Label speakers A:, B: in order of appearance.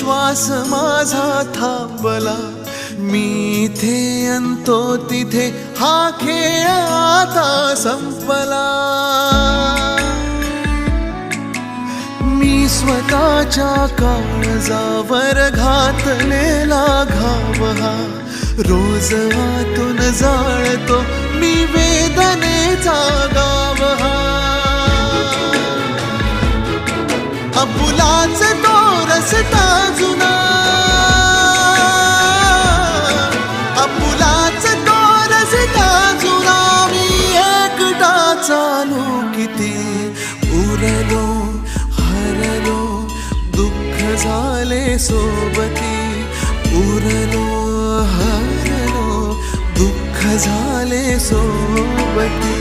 A: श्वास माझा थांबला, मी इथे अंतो तिथे हा खेळ आता संपला. मी स्वतःच्या काळजावर घातलेला घाव हा रोज आतून जाळतो मी वेदनेचा गाव हा. आपुलाच तो रस्ता जुना, आपुलाच तो रस्ता जुना. मी एकटा चालू किती, उरलो हरलो दुःख झाले सोबती. उरलो हरलो दुःख झाले सोबती.